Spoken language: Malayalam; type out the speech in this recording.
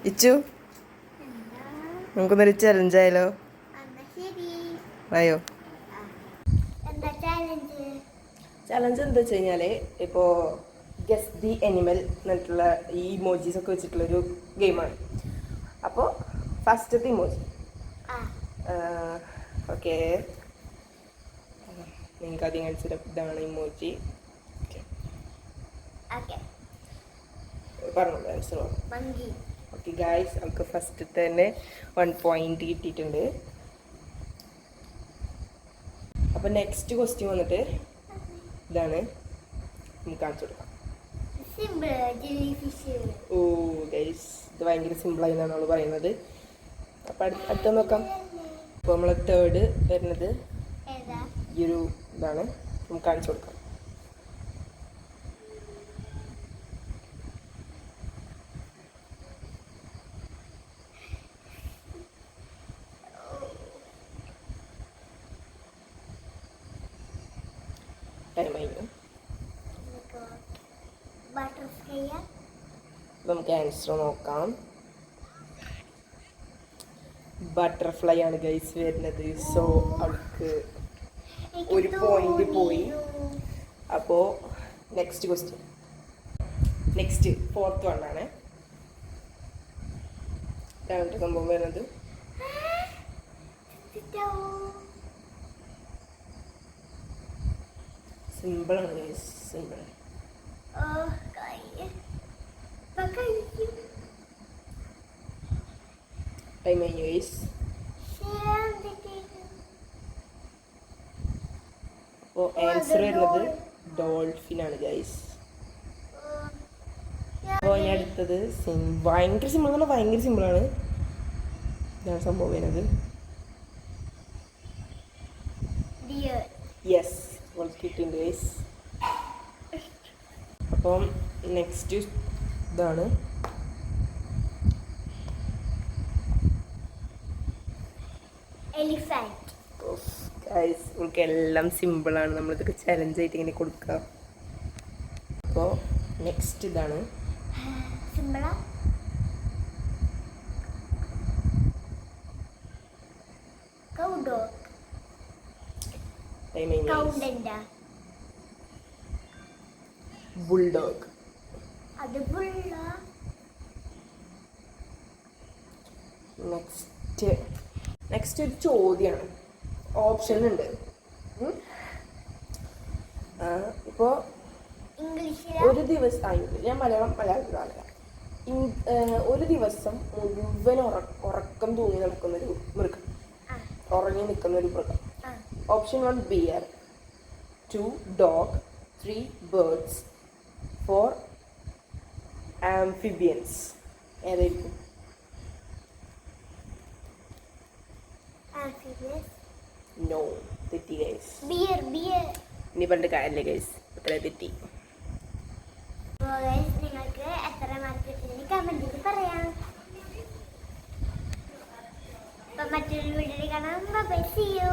ഇച്ചു നമുക്കൊന്നൊരു ചലഞ്ച് ആയാലോ? അയ്യോ ചലഞ്ച് എന്താ വെച്ച് കഴിഞ്ഞാല് ഇപ്പോ ഗസ് ദി എനിമൽ എന്നിട്ടുള്ള ഈ ഇമോജീസ് ഒക്കെ വെച്ചിട്ടുള്ളൊരു ഗെയിമാണ്. അപ്പോൾ ഫസ്റ്റത്തെ ഇമോജി ഓക്കെ, നിങ്ങൾക്ക് ആദ്യം കാണിച്ചത് ഇതാണ് ഇമോജി. പറഞ്ഞോളൂ ആൻസർ. ഓക്കെ ഗായ്സ്, നമുക്ക് ഫസ്റ്റ് തന്നെ 1 പോയിന്റ് കിട്ടിയിട്ടുണ്ട്. അപ്പം നെക്സ്റ്റ് ക്വസ്റ്റ്യൻ വന്നിട്ട് ഇതാണ്, നമുക്ക് കാണിച്ചു കൊടുക്കാം. ഓ ഗൈസ്, ഇത് ഭയങ്കര സിമ്പിളായി എന്നാണ് നമ്മൾ പറയുന്നത്. അപ്പം അടുത്ത നോക്കാം. അപ്പോൾ നമ്മൾ തേർഡ് വരുന്നത് ഈ ഒരു ഇതാണ്, നമുക്ക് കാണിച്ചു കൊടുക്കാം. നമുക്ക് ആൻസർ നോക്കാം. ബട്ടർഫ്ലൈ ആണ് ഗൈസ് വരുന്നത്. സോ അവൾക്ക് 1 പോയിന്റ് പോയി. അപ്പോൾ നെക്സ്റ്റ് ക്വസ്റ്റ്യൻ, നെക്സ്റ്റ് ഫോർത്ത് വണ്ണാണ്. ഇതാണ് സംഭവം വരുന്നത്. സിമ്പിളാണ് ഗൈസ്, സിമ്പിൾ. ടൈം കഴിഞ്ഞു ഗൈസ്. അപ്പോൾ ആൻസർ വരുന്നത് ഡോൾഫിൻ ആണ് ഗൈസ്. അപ്പോൾ ഇനി അടുത്തത് ഭയങ്കര സിമ്പിൾ എന്ന് പറഞ്ഞാൽ ഭയങ്കര സിമ്പിളാണ്. ഇതാണ് സംഭവം വരുന്നത്. യെസ്, കിട്ടിയിട്ടുണ്ട് ഗൈസ്. അപ്പം നെക്സ്റ്റ് ഇതാണ്. ഗൈസ്, നമുക്ക് എല്ലാം സിമ്പിളാണ്. നമ്മളിതൊക്കെ ചലഞ്ച് ആയിട്ട് ഇങ്ങനെ കൊടുക്കുക. അപ്പോൾ നെക്സ്റ്റ് ഇതാണ്. ബുൾഡോഗ്. നെക്സ്റ്റ് ഒരു ചോദ്യമാണ്, ഓപ്ഷൻ ഉണ്ട്. ഇപ്പോൾ ഒരു ദിവസം ഞാൻ മലയാളത്തിലാണ്. ഒരു ദിവസം മുഴുവൻ ഉറക്കം തൂങ്ങി നടക്കുന്നൊരു മൃഗം, ഉറങ്ങി നിൽക്കുന്ന ഒരു മൃഗം. Option 1 bear, 2 dog, 3 birds, 4 amphibians. ഏതായിരിക്കും? നോ, തെറ്റി ഗൈസ്. ഇനി പണ്ട് കാര്യമില്ല ഗൈസ്, അത്ര തെറ്റി. നിങ്ങൾക്ക് എത്ര മാർക്ക് കിട്ടുമെന്ന് കമന്റിൽ പറയാം. മറ്റൊരു വീഡിയോയിൽ കാണാം. Bye, see U.